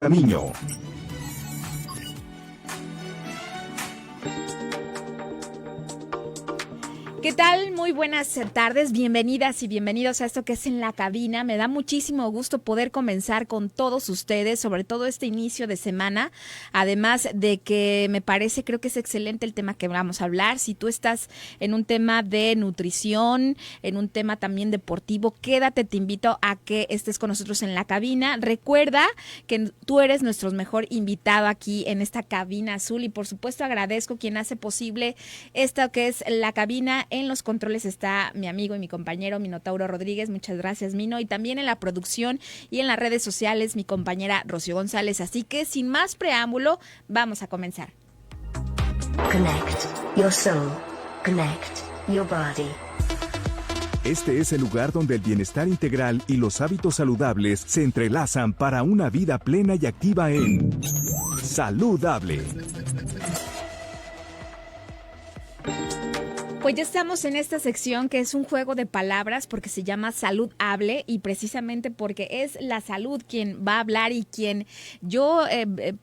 Camino. ¿Qué tal? Muy buenas tardes, bienvenidas y bienvenidos a esto que es En la Cabina. Me da muchísimo gusto poder comenzar con todos ustedes, sobre todo este inicio de semana, además de que me parece, creo que es excelente el tema que vamos a hablar. Si tú estás en un tema de nutrición, en un tema también deportivo, quédate, te invito a que estés con nosotros en la cabina. Recuerda que tú eres nuestro mejor invitado aquí en esta cabina azul y por supuesto agradezco quien hace posible esto que es la cabina. En los controles está mi amigo y mi compañero Minotauro Rodríguez, muchas gracias Mino, y también en la producción y en las redes sociales mi compañera Rocío González, así que sin más preámbulo, vamos a comenzar. Connect your soul, connect your body. Este es el lugar donde el bienestar integral y los hábitos saludables se entrelazan para una vida plena y activa en Saludable. Pues ya estamos en esta sección que es un juego de palabras porque se llama Saludable y precisamente porque es la salud quien va a hablar y quien yo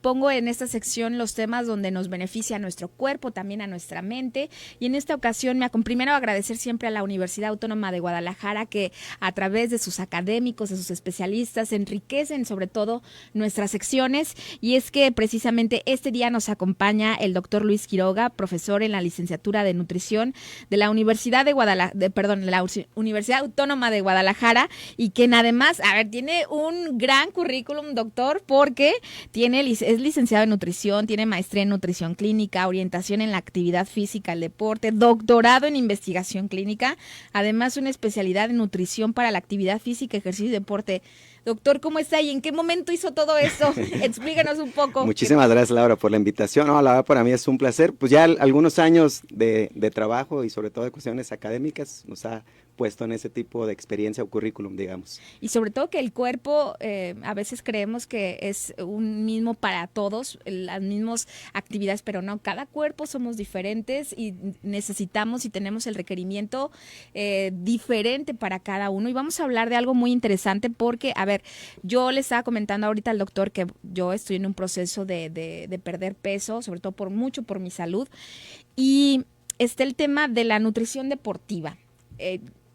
pongo en esta sección los temas donde nos beneficia a nuestro cuerpo, también a nuestra mente. Y en esta ocasión primero agradecer siempre a la Universidad Autónoma de Guadalajara que a través de sus académicos, de sus especialistas, enriquecen sobre todo nuestras secciones. Y es que precisamente este día nos acompaña el doctor Luis Quiroga, profesor en la licenciatura de nutrición de la Universidad de la Universidad Autónoma de Guadalajara y quien además, tiene un gran currículum, doctor, porque es licenciado en nutrición, tiene maestría en nutrición clínica, orientación en la actividad física, el deporte, doctorado en investigación clínica, además una especialidad en nutrición para la actividad física, ejercicio y deporte. Doctor, ¿cómo está y en qué momento hizo todo esto? Explícanos un poco. Muchísimas gracias, Laura, por la invitación. No, la verdad, para mí es un placer. Pues ya algunos años de trabajo y sobre todo de cuestiones académicas nos ha puesto en ese tipo de experiencia o currículum, digamos. Y sobre todo que el cuerpo, a veces creemos que es un mismo para todos, las mismas actividades, pero no, cada cuerpo somos diferentes y necesitamos y tenemos el requerimiento diferente para cada uno. Y vamos a hablar de algo muy interesante porque, yo le estaba comentando ahorita al doctor que yo estoy en un proceso de perder peso, sobre todo por mi salud, y está el tema de la nutrición deportiva.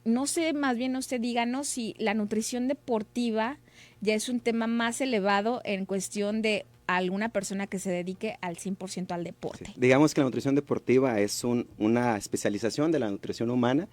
No sé, más bien usted díganos si la nutrición deportiva ya es un tema más elevado en cuestión de alguna persona que se dedique al 100% al deporte. Sí. Digamos que la nutrición deportiva es una especialización de la nutrición humana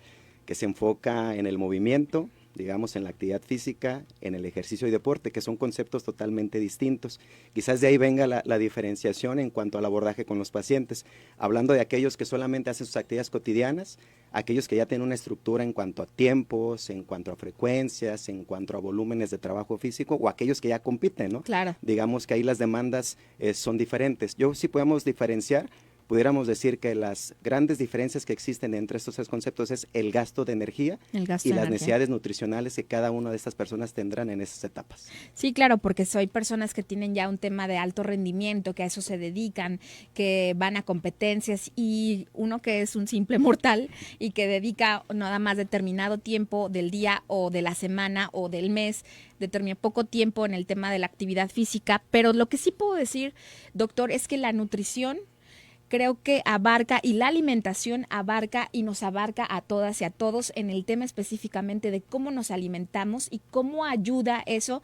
que se enfoca en el movimiento, digamos, en la actividad física, en el ejercicio y deporte, que son conceptos totalmente distintos. Quizás de ahí venga la diferenciación en cuanto al abordaje con los pacientes, hablando de aquellos que solamente hacen sus actividades cotidianas, aquellos que ya tienen una estructura en cuanto a tiempos, en cuanto a frecuencias, en cuanto a volúmenes de trabajo físico, o aquellos que ya compiten, ¿no? Claro. Digamos que ahí las demandas son diferentes. Sí podemos diferenciar. Pudiéramos decir que las grandes diferencias que existen entre estos tres conceptos es el gasto de energía y las necesidades nutricionales que cada una de estas personas tendrán en esas etapas. Sí, claro, porque hay personas que tienen ya un tema de alto rendimiento, que a eso se dedican, que van a competencias y uno que es un simple mortal y que dedica nada más determinado tiempo del día o de la semana o del mes, determina poco tiempo en el tema de la actividad física, pero lo que sí puedo decir, doctor, es que la nutrición creo que abarca y la alimentación abarca y nos abarca a todas y a todos en el tema específicamente de cómo nos alimentamos y cómo ayuda eso.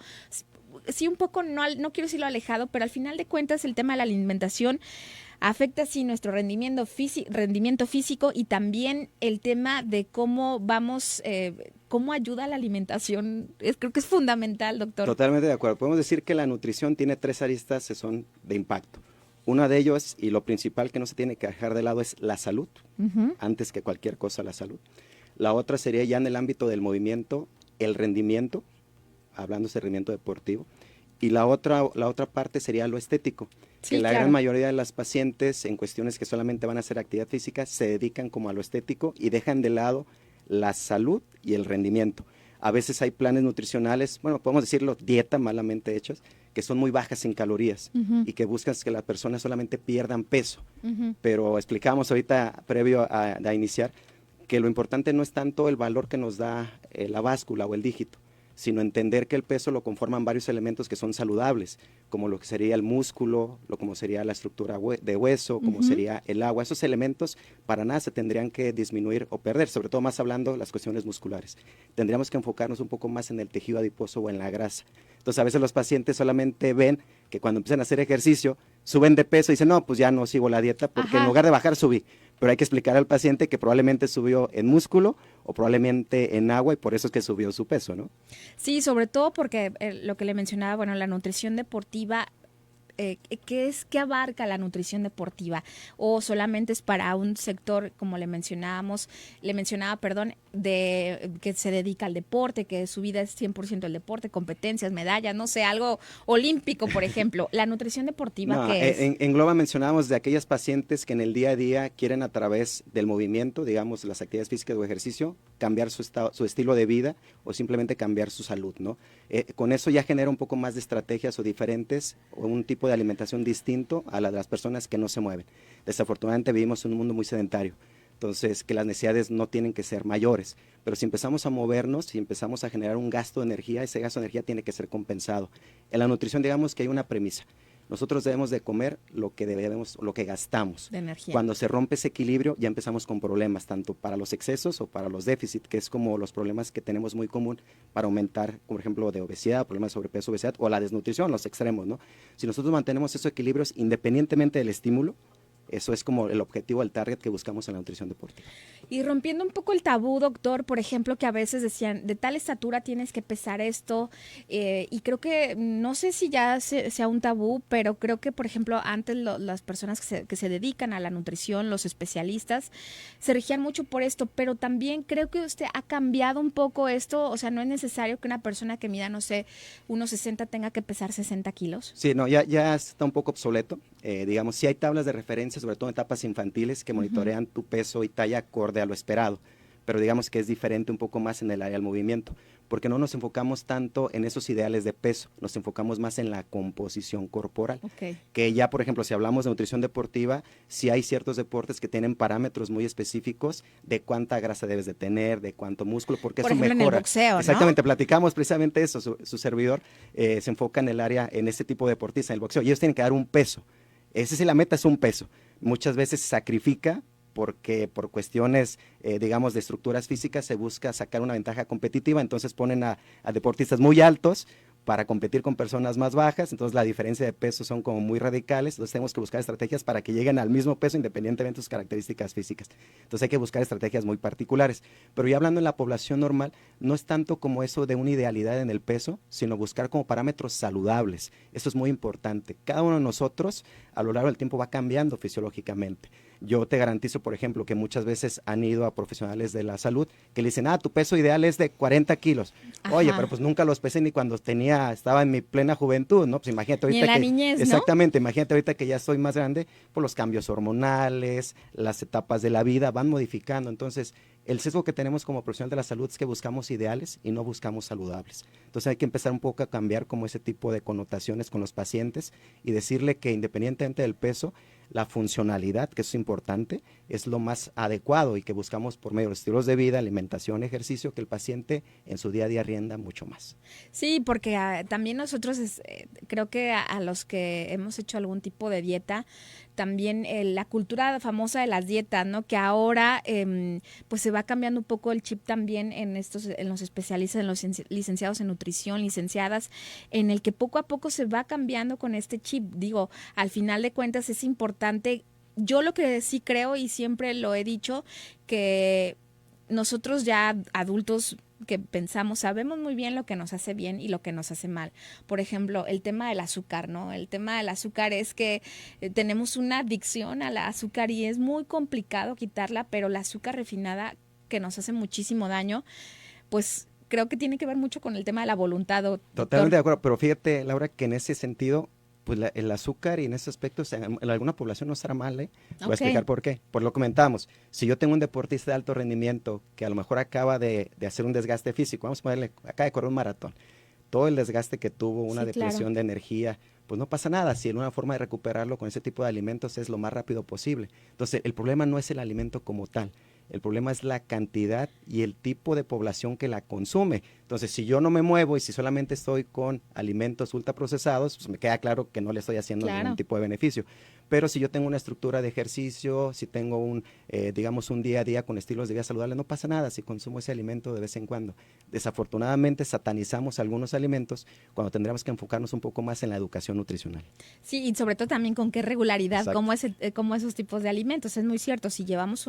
Sí, un poco, no quiero decirlo alejado, pero al final de cuentas el tema de la alimentación afecta sí nuestro rendimiento físico y también el tema de cómo vamos, cómo ayuda la alimentación. Creo que es fundamental, doctor. Totalmente de acuerdo. Podemos decir que la nutrición tiene tres aristas que son de impacto. Uno de ellos, y lo principal que no se tiene que dejar de lado, es la salud, antes que cualquier cosa la salud. La otra sería ya en el ámbito del movimiento, el rendimiento, hablándose de rendimiento deportivo, y la otra parte sería lo estético, sí, que la claro. gran mayoría de las pacientes en cuestiones que solamente van a hacer actividad física se dedican como a lo estético y dejan de lado la salud y el rendimiento. A veces hay planes nutricionales, bueno, podemos decirlo, dieta malamente hechos, que son muy bajas en calorías y que buscan que las personas solamente pierdan peso. Pero explicamos ahorita, previo a iniciar, que lo importante no es tanto el valor que nos da la báscula o el dígito, sino entender que el peso lo conforman varios elementos que son saludables, como lo que sería el músculo, como sería la estructura de hueso, como sería el agua. Esos elementos para nada se tendrían que disminuir o perder, sobre todo más hablando de las cuestiones musculares. Tendríamos que enfocarnos un poco más en el tejido adiposo o en la grasa. Entonces a veces los pacientes solamente ven que cuando empiezan a hacer ejercicio, suben de peso y dicen, no, pues ya no sigo la dieta porque en lugar de bajar subí. Pero hay que explicar al paciente que probablemente subió en músculo o probablemente en agua y por eso es que subió su peso, ¿no? Sí, sobre todo porque lo que le mencionaba, bueno, la nutrición deportiva, ¿qué abarca la nutrición deportiva? ¿O solamente es para un sector, como le mencionaba, de que se dedica al deporte, que su vida es 100% el deporte, competencias, medallas, no sé, algo olímpico, por ejemplo? ¿La nutrición deportiva No, qué es? En Globa mencionábamos de aquellas pacientes que en el día a día quieren a través del movimiento, digamos, las actividades físicas o ejercicio, cambiar su estilo de vida o simplemente cambiar su salud, ¿no? Con eso ya genera un poco más de estrategias o diferentes, o un tipo de alimentación distinto a la de las personas que no se mueven. Desafortunadamente vivimos en un mundo muy sedentario, entonces que las necesidades no tienen que ser mayores, pero si empezamos a movernos, si empezamos a generar un gasto de energía, ese gasto de energía tiene que ser compensado. En la nutrición digamos que hay una premisa. Nosotros debemos de comer lo que gastamos. De energía. Cuando se rompe ese equilibrio ya empezamos con problemas, tanto para los excesos o para los déficits, que es como los problemas que tenemos muy común para aumentar, por ejemplo, de obesidad, problemas de sobrepeso, obesidad o la desnutrición, los extremos, ¿no? Si nosotros mantenemos esos equilibrios independientemente del estímulo, eso es como el objetivo, el target que buscamos en la nutrición deportiva. Y rompiendo un poco el tabú, doctor, por ejemplo, que a veces decían, de tal estatura tienes que pesar esto, y creo que, no sé si ya sea un tabú, pero creo que, por ejemplo, antes las personas que se dedican a la nutrición, los especialistas, se regían mucho por esto, pero también creo que usted ha cambiado un poco esto, o sea, no es necesario que una persona que mida, no sé, 1,60 tenga que pesar 60 kilos. Sí, no, ya está un poco obsoleto. Digamos, sí hay tablas de referencia, sobre todo en etapas infantiles, que monitorean tu peso y talla acorde a lo esperado, pero digamos que es diferente un poco más en el área del movimiento, porque no nos enfocamos tanto en esos ideales de peso, nos enfocamos más en la composición corporal, que ya, por ejemplo, si hablamos de nutrición deportiva, sí hay ciertos deportes que tienen parámetros muy específicos de cuánta grasa debes de tener, de cuánto músculo, porque por eso ejemplo, mejora. En el boxeo, Exactamente, ¿no? platicamos precisamente eso, su servidor se enfoca en el área, en este tipo de deportistas, en el boxeo, y ellos tienen que dar un peso. Esa sí, la meta es un peso. Muchas veces se sacrifica porque por cuestiones, digamos, de estructuras físicas se busca sacar una ventaja competitiva, entonces ponen a deportistas muy altos para competir con personas más bajas, entonces la diferencia de peso son como muy radicales, entonces tenemos que buscar estrategias para que lleguen al mismo peso independientemente de sus características físicas. Entonces hay que buscar estrategias muy particulares, pero ya hablando en la población normal, no es tanto como eso de una idealidad en el peso, sino buscar como parámetros saludables. Eso es muy importante. Cada uno de nosotros a lo largo del tiempo va cambiando fisiológicamente. Yo te garantizo, por ejemplo, que muchas veces han ido a profesionales de la salud que le dicen, tu peso ideal es de 40 kilos. Ajá. Oye, pero pues nunca los pesé ni cuando estaba en mi plena juventud, ¿no? Pues imagínate ahorita ni en la niñez, ¿no? Exactamente, imagínate ahorita que ya soy más grande, por los cambios hormonales, las etapas de la vida van modificando. Entonces, el sesgo que tenemos como profesional de la salud es que buscamos ideales y no buscamos saludables. Entonces hay que empezar un poco a cambiar como ese tipo de connotaciones con los pacientes y decirle que independientemente del peso, la funcionalidad, que eso es importante, es lo más adecuado y que buscamos por medio de los estilos de vida, alimentación, ejercicio, que el paciente en su día a día rienda mucho más. Sí, porque también nosotros creo que a los que hemos hecho algún tipo de dieta, también la cultura famosa de las dietas, ¿no? Que ahora pues se va cambiando un poco el chip también en los especialistas, en los licenciados en nutrición, licenciadas, en el que poco a poco se va cambiando con este chip. Digo, al final de cuentas es importante. Yo lo que sí creo y siempre lo he dicho, que nosotros ya adultos que pensamos, sabemos muy bien lo que nos hace bien y lo que nos hace mal. Por ejemplo, el tema del azúcar, ¿no? El tema del azúcar es que tenemos una adicción al azúcar y es muy complicado quitarla, pero la azúcar refinada, que nos hace muchísimo daño, pues creo que tiene que ver mucho con el tema de la voluntad, doctor. Totalmente de acuerdo, pero fíjate, Laura, que en ese sentido, pues el azúcar y en ese aspecto en alguna población no estará mal, Voy a explicar por qué. Pues lo comentamos, si yo tengo un deportista de alto rendimiento que a lo mejor acaba de hacer un desgaste físico, vamos a ponerle, acaba de correr un maratón, todo el desgaste que tuvo, una depresión de energía, pues no pasa nada, si en una forma de recuperarlo con ese tipo de alimentos es lo más rápido posible. Entonces, el problema no es el alimento como tal, el problema es la cantidad y el tipo de población que la consume. Entonces, si yo no me muevo y si solamente estoy con alimentos ultraprocesados, pues me queda claro que no le estoy haciendo ningún tipo de beneficio. Pero si yo tengo una estructura de ejercicio, si tengo digamos, un día a día con estilos de vida saludable, no pasa nada si consumo ese alimento de vez en cuando. Desafortunadamente, satanizamos algunos alimentos cuando tendríamos que enfocarnos un poco más en la educación nutricional. Sí, y sobre todo también con qué regularidad, Exacto. como esos tipos de alimentos. Es muy cierto, si llevamos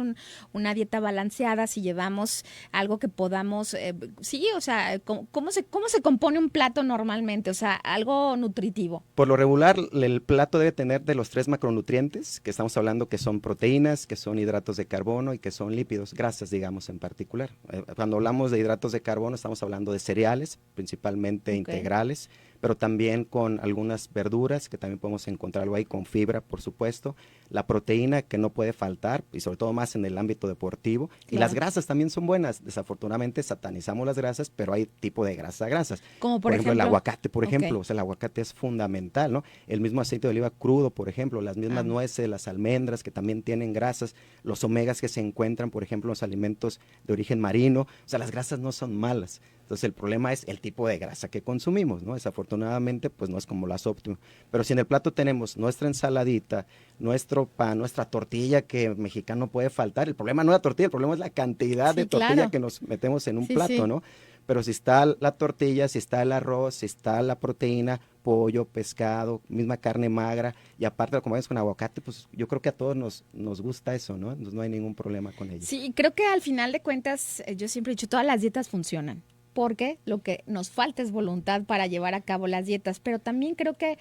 una dieta balanceada, si llevamos algo que podamos, sí, o sea, ¿cómo se compone un plato normalmente? O sea, algo nutritivo. Por lo regular, el plato debe tener de los 3 macronutrientes, que estamos hablando que son proteínas, que son hidratos de carbono y que son lípidos, grasas, digamos, en particular. Cuando hablamos de hidratos de carbono, estamos hablando de cereales, principalmente integrales, pero también con algunas verduras, que también podemos encontrarlo ahí, con fibra, por supuesto. La proteína, que no puede faltar, y sobre todo más en el ámbito deportivo. Y las grasas también son buenas. Desafortunadamente satanizamos las grasas, pero hay tipo de grasas. Como por ejemplo el aguacate, por ejemplo. O sea, el aguacate es fundamental, ¿no? El mismo aceite de oliva crudo, por ejemplo, las mismas nueces, las almendras, que también tienen grasas, los omegas que se encuentran, por ejemplo, en los alimentos de origen marino. O sea, las grasas no son malas. Entonces, el problema es el tipo de grasa que consumimos, ¿no? Desafortunadamente, pues no es como las óptimas. Pero si en el plato tenemos nuestra ensaladita, nuestro pan, nuestra tortilla, que mexicano puede faltar, el problema no es la tortilla, el problema es la cantidad de tortilla que nos metemos en un plato, ¿no? Pero si está la tortilla, si está el arroz, si está la proteína, pollo, pescado, misma carne magra, y aparte lo comemos con aguacate, pues yo creo que a todos nos gusta eso, ¿no? Entonces no hay ningún problema con ello. Sí, creo que al final de cuentas, yo siempre he dicho, todas las dietas funcionan, porque lo que nos falta es voluntad para llevar a cabo las dietas, pero también creo que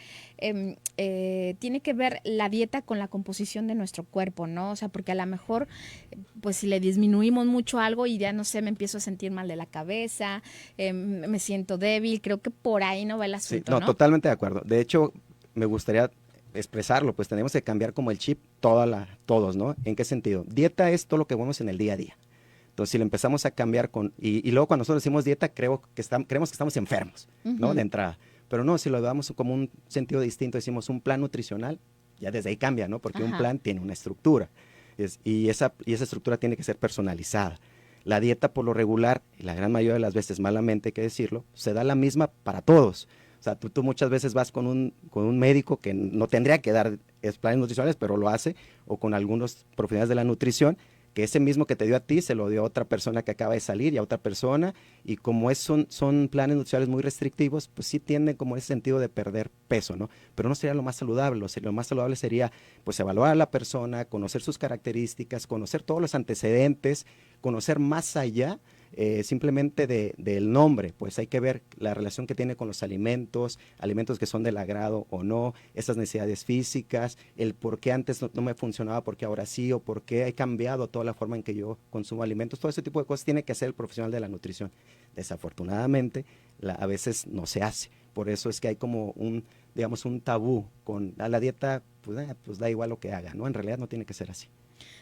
tiene que ver la dieta con la composición de nuestro cuerpo, ¿no? O sea, porque a lo mejor, pues si le disminuimos mucho algo y ya no sé, me empiezo a sentir mal de la cabeza, me siento débil, creo que por ahí no va el asunto, Sí, ¿no? Totalmente de acuerdo. De hecho, me gustaría expresarlo, pues tenemos que cambiar como el chip todos, ¿no? ¿En qué sentido? Dieta es todo lo que vemos en el día a día. Entonces, si lo empezamos a cambiar y luego cuando nosotros decimos dieta, creemos que estamos enfermos, ¿no? De entrada. Pero no, si lo damos como un sentido distinto, decimos un plan nutricional, ya desde ahí cambia, ¿no? Porque un plan tiene una estructura y esa estructura tiene que ser personalizada. La dieta, por lo regular, y la gran mayoría de las veces, malamente hay que decirlo, se da la misma para todos. O sea, tú muchas veces vas con un médico que no tendría que dar planes nutricionales, pero lo hace, o con algunos profesionales de la nutrición, que ese mismo que te dio a ti se lo dio a otra persona que acaba de salir y a otra persona, y como son planes nutricionales muy restrictivos, pues sí tienden como ese sentido de perder peso, ¿no? Pero no sería lo más saludable. Lo más saludable sería pues evaluar a la persona, conocer sus características, conocer todos los antecedentes, conocer más allá simplemente del nombre. Pues hay que ver la relación que tiene con los alimentos que son del agrado o no, esas necesidades físicas, el por qué antes no me funcionaba, por qué ahora sí, o por qué he cambiado toda la forma en que yo consumo alimentos. Todo ese tipo de cosas tiene que hacer el profesional de la nutrición. Desafortunadamente, a veces no se hace. Por eso es que hay como digamos, un tabú con la dieta, pues da igual lo que haga, ¿no? En realidad no tiene que ser así.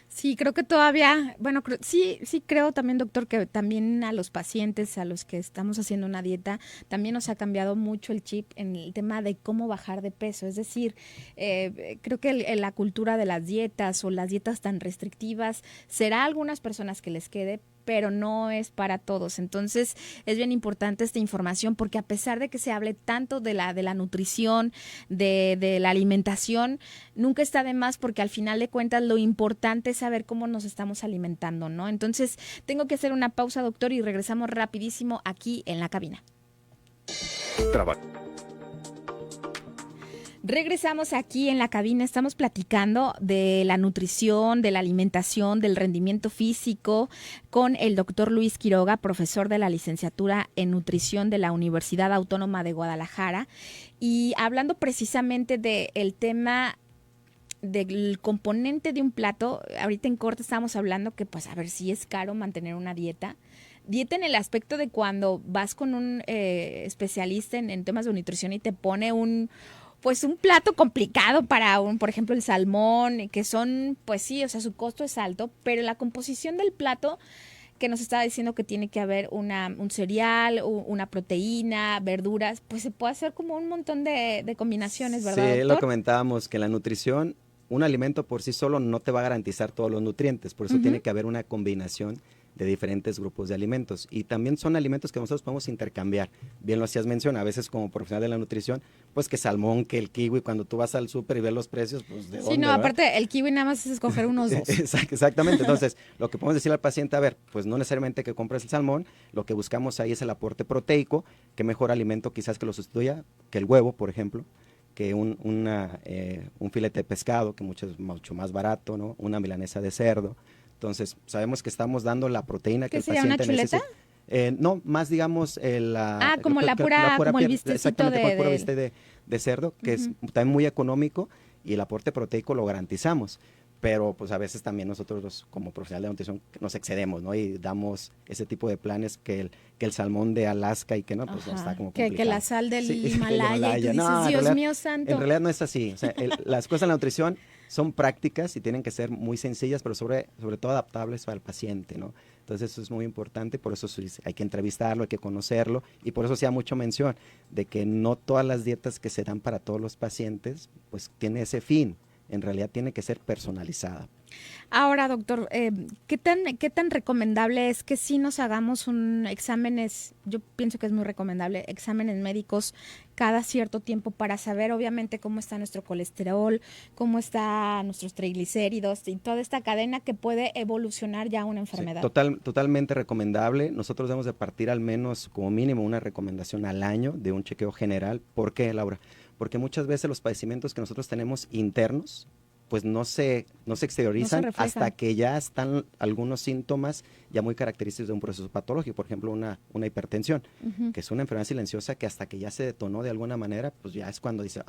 Sí, creo que todavía, bueno, sí creo también, doctor, que también a los pacientes, a los que estamos haciendo una dieta, también nos ha cambiado mucho el chip en el tema de cómo bajar de peso. Es decir, creo que la cultura de las dietas o las dietas tan restrictivas, será a algunas personas que les quede, pero no es para todos. Entonces es bien importante esta información, porque a pesar de que se hable tanto de la nutrición, de la alimentación, nunca está de más, porque al final de cuentas lo importante es saber cómo nos estamos alimentando, ¿no? Entonces tengo que hacer una pausa, doctor, y regresamos rapidísimo aquí en la cabina. Regresamos aquí en la cabina, estamos platicando de la nutrición, de la alimentación, del rendimiento físico con el doctor Luis Quiroga, profesor de la licenciatura en nutrición de la Universidad Autónoma de Guadalajara, y hablando precisamente del tema del componente de un plato. Ahorita en corte estábamos hablando que pues a ver si es caro mantener una dieta. Dieta en el aspecto de cuando vas con un especialista en temas de nutrición y te pone un plato complicado para por ejemplo, el salmón, que son, pues sí, o sea, su costo es alto, pero la composición del plato, que nos está diciendo que tiene que haber un cereal, una proteína, verduras, pues se puede hacer como un montón de combinaciones, ¿verdad, Sí, doctor? lo comentábamos, que la nutrición, un alimento por sí solo no te va a garantizar todos los nutrientes, por eso tiene que haber una combinación de diferentes grupos de alimentos. Y también son alimentos que nosotros podemos intercambiar. Bien lo hacías mención, a veces como profesional de la nutrición, pues que salmón, que el kiwi, cuando tú vas al súper y ves los precios, pues ¿de dónde, Sí, no, verdad? aparte el kiwi nada más es escoger unos dos. Exactamente, entonces lo que podemos decirle al paciente, a ver, pues no necesariamente que compres el salmón, lo que buscamos ahí es el aporte proteico, que mejor alimento quizás que lo sustituya, que el huevo, por ejemplo, que un filete de pescado, que mucho más barato, ¿no? Una milanesa de cerdo. Entonces, sabemos que estamos dando la proteína que ¿Qué el sería, una paciente chuleta? necesita. No, más digamos Como la pura, como el bistecito exactamente, como el puro de... bistec de cerdo, que es también muy económico y el aporte proteico lo garantizamos. Pero pues a veces también nosotros como profesionales de nutrición nos excedemos, ¿no? Y damos ese tipo de planes que el salmón de Alaska y que no, pues no está como complicado. Que la sal del Sí, Himalaya, y tú dices, No, Dios mío santo. en realidad no es así. O sea, las cosas de la nutrición son prácticas y tienen que ser muy sencillas, pero sobre todo adaptables para el paciente, ¿no? Entonces eso es muy importante, por eso hay que entrevistarlo, hay que conocerlo, y por eso se da mucho mención de que no todas las dietas que se dan para todos los pacientes, pues tiene ese fin. En realidad tiene que ser personalizada. Ahora, doctor, ¿qué tan recomendable es que sí nos hagamos exámenes, yo pienso que es muy recomendable, exámenes médicos cada cierto tiempo para saber obviamente cómo está nuestro colesterol, cómo están nuestros triglicéridos y toda esta cadena que puede evolucionar ya a una enfermedad? Sí, totalmente recomendable. Nosotros debemos de partir al menos como mínimo una recomendación al año de un chequeo general. ¿Por qué, Laura? Porque muchas veces los padecimientos que nosotros tenemos internos, pues no se exteriorizan hasta que ya están algunos síntomas ya muy característicos de un proceso patológico, por ejemplo una hipertensión, que es una enfermedad silenciosa que hasta que ya se detonó de alguna manera, pues ya es cuando dice,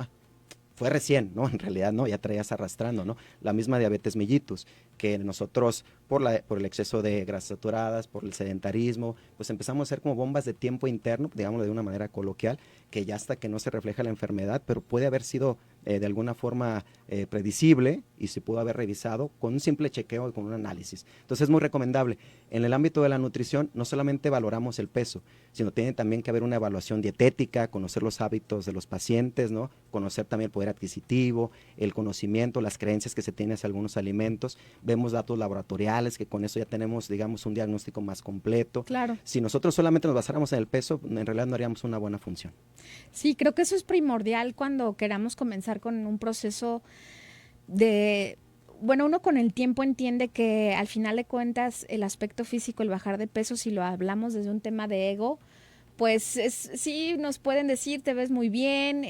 fue recién, ¿no? En realidad no, ya traías arrastrando, ¿no? La misma diabetes mellitus, que nosotros por el exceso de grasas saturadas, por el sedentarismo, pues empezamos a hacer como bombas de tiempo interno, digámoslo de una manera coloquial, que ya hasta que no se refleja la enfermedad, pero puede haber sido de alguna forma predecible y se pudo haber revisado con un simple chequeo y con un análisis. Entonces es muy recomendable. En el ámbito de la nutrición no solamente valoramos el peso, sino tiene también que haber una evaluación dietética, conocer los hábitos de los pacientes, ¿no? Conocer también el poder adquisitivo, el conocimiento, las creencias que se tienen hacia algunos alimentos. Vemos datos laboratoriales que con eso ya tenemos, digamos, un diagnóstico más completo. Claro. Si nosotros solamente nos basáramos en el peso, en realidad no haríamos una buena función. Sí, creo que eso es primordial cuando queramos comenzar con un proceso de... Bueno, uno con el tiempo entiende que al final de cuentas el aspecto físico, el bajar de peso, si lo hablamos desde un tema de ego, pues sí nos pueden decir, te ves muy bien,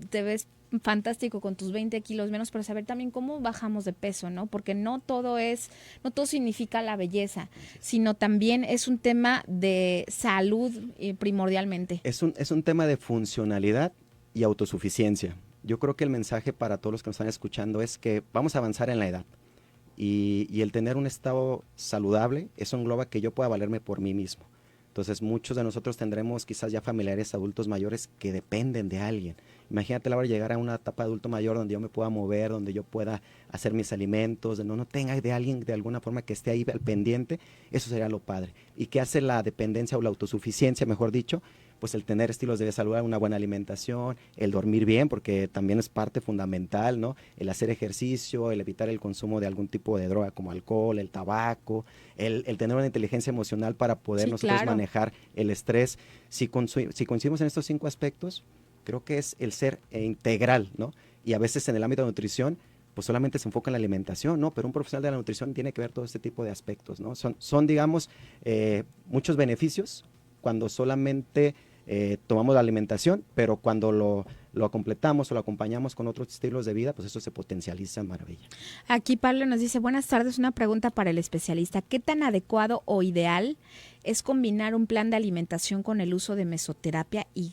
te ves fantástico con tus 20 kilos menos, pero saber también cómo bajamos de peso, ¿no? Porque no todo significa la belleza, sino también es un tema de salud primordialmente. Es un tema de funcionalidad y autosuficiencia. Yo creo que el mensaje para todos los que nos están escuchando es que vamos a avanzar en la edad y el tener un estado saludable, eso engloba que yo pueda valerme por mí mismo. Entonces muchos de nosotros tendremos quizás ya familiares adultos mayores que dependen de alguien. Imagínate, Laura, llegar a una etapa de adulto mayor donde yo me pueda mover, donde yo pueda hacer mis alimentos, donde no tenga de alguien de alguna forma que esté ahí al pendiente. Eso sería lo padre. ¿Y qué hace la dependencia o la autosuficiencia, mejor dicho? Pues el tener estilos de vida saludable, una buena alimentación, el dormir bien, porque también es parte fundamental, ¿no? El hacer ejercicio, el evitar el consumo de algún tipo de droga como alcohol, el tabaco, el tener una inteligencia emocional para poder nosotros manejar el estrés. Si coincidimos en estos 5 aspectos, creo que es el ser integral, ¿no? Y a veces en el ámbito de nutrición, pues solamente se enfoca en la alimentación, ¿no? Pero un profesional de la nutrición tiene que ver todo este tipo de aspectos, ¿no? Son digamos, muchos beneficios cuando solamente tomamos la alimentación, pero cuando lo completamos o lo acompañamos con otros estilos de vida, pues eso se potencializa maravilla. Aquí Pablo nos dice, buenas tardes, una pregunta para el especialista. ¿Qué tan adecuado o ideal es combinar un plan de alimentación con el uso de mesoterapia y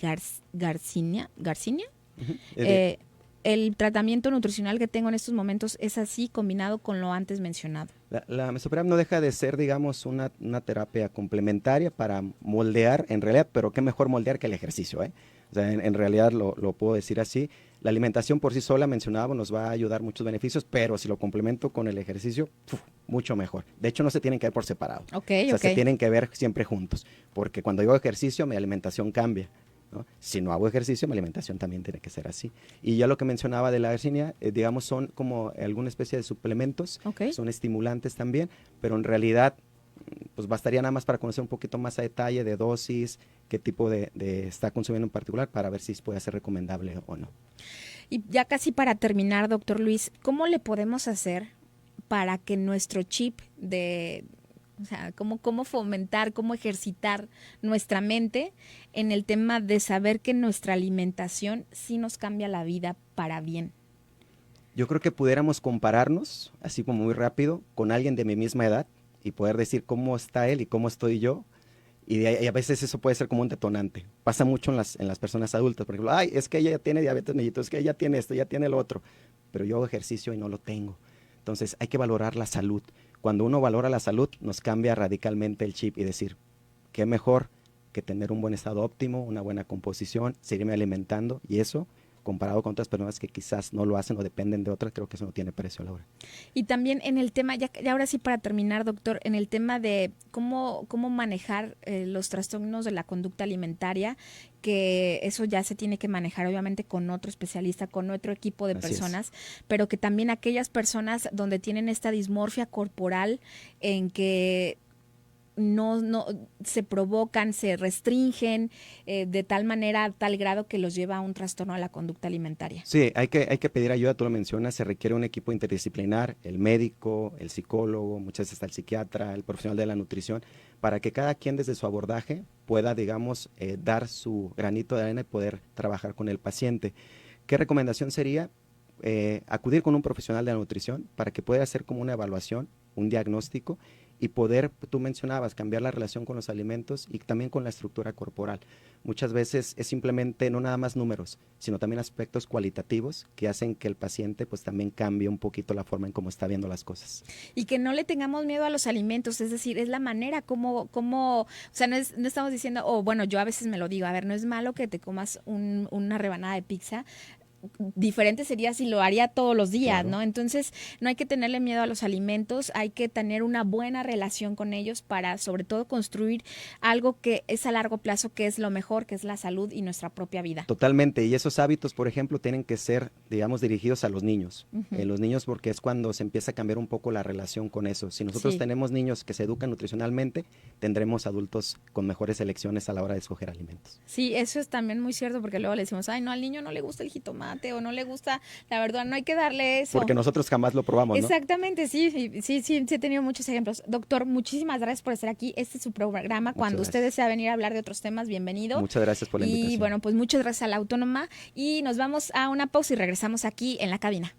Garcinia? Uh-huh. El tratamiento nutricional que tengo en estos momentos es así combinado con lo antes mencionado. La mesoterapia no deja de ser, digamos, una terapia complementaria para moldear, en realidad, pero qué mejor moldear que el ejercicio, ¿eh? O sea, en realidad lo puedo decir así. La alimentación por sí sola, mencionábamos, nos va a ayudar muchos beneficios, pero si lo complemento con el ejercicio, mucho mejor. De hecho, no se tienen que ver por separado. Se tienen que ver siempre juntos, porque cuando yo hago ejercicio, mi alimentación cambia. ¿no? Si no hago ejercicio, mi alimentación también tiene que ser así. Y ya lo que mencionaba de la Yersinia, digamos, son como alguna especie de suplementos, Ok. son estimulantes también, pero en realidad pues bastaría nada más para conocer un poquito más a detalle de dosis, qué tipo de está consumiendo en particular, para ver si puede ser recomendable o no. Y ya casi para terminar, doctor Luis, ¿cómo le podemos hacer para que nuestro chip o sea, cómo fomentar, cómo ejercitar nuestra mente en el tema de saber que nuestra alimentación sí nos cambia la vida para bien? Yo creo que pudiéramos compararnos, así como muy rápido, con alguien de mi misma edad y poder decir cómo está él y cómo estoy yo. Y a veces eso puede ser como un detonante. Pasa mucho en las personas adultas. Por ejemplo, ay, es que ella ya tiene diabetes mellitus, es que ella tiene esto, ya tiene lo otro. Pero yo hago ejercicio y no lo tengo. Entonces hay que valorar la salud. Cuando uno valora la salud, nos cambia radicalmente el chip y decir, qué mejor que tener un buen estado óptimo, una buena composición, seguirme alimentando. Y eso, comparado con otras personas que quizás no lo hacen o dependen de otras, creo que eso no tiene precio, Laura. Y también en el tema, ya ahora sí para terminar, doctor, en el tema de cómo manejar los trastornos de la conducta alimentaria, que eso ya se tiene que manejar obviamente con otro especialista, con otro equipo de Así personas, pero que también aquellas personas donde tienen esta dismorfia corporal en que no se provocan, se restringen de tal manera, a tal grado que los lleva a un trastorno de la conducta alimentaria. Sí, hay que pedir ayuda, tú lo mencionas, se requiere un equipo interdisciplinar, el médico, el psicólogo, muchas veces está el psiquiatra, el profesional de la nutrición, para que cada quien desde su abordaje pueda, digamos, dar su granito de arena y poder trabajar con el paciente. ¿Qué recomendación sería? Acudir con un profesional de la nutrición para que pueda hacer como una evaluación, un diagnóstico y poder, tú mencionabas, cambiar la relación con los alimentos y también con la estructura corporal. Muchas veces es simplemente no nada más números, sino también aspectos cualitativos que hacen que el paciente pues también cambie un poquito la forma en cómo está viendo las cosas. Y que no le tengamos miedo a los alimentos, es decir, es la manera como o sea, no estamos diciendo, bueno, yo a veces me lo digo, a ver, no es malo que te comas una rebanada de pizza. Diferente sería si lo haría todos los días, Claro. ¿no? Entonces, no hay que tenerle miedo a los alimentos, hay que tener una buena relación con ellos para, sobre todo, construir algo que es a largo plazo, que es lo mejor, que es la salud y nuestra propia vida. Totalmente, y esos hábitos, por ejemplo, tienen que ser, digamos, dirigidos a los niños. Los niños porque es cuando se empieza a cambiar un poco la relación con eso. Si nosotros Sí. tenemos niños que se educan nutricionalmente, tendremos adultos con mejores elecciones a la hora de escoger alimentos. Sí, eso es también muy cierto, porque luego le decimos, ay, no, al niño no le gusta el jitomate o no le gusta, la verdad, no hay que darle eso. Porque nosotros jamás lo probamos, ¿no? Exactamente, sí, he tenido muchos ejemplos. Doctor, muchísimas gracias por estar aquí. Este es su programa. Cuando usted gracias. desea venir a hablar de otros temas, bienvenido. Muchas gracias por la invitación. Y bueno, pues muchas gracias a la Autónoma y nos vamos a una pausa y regresamos aquí en la cabina.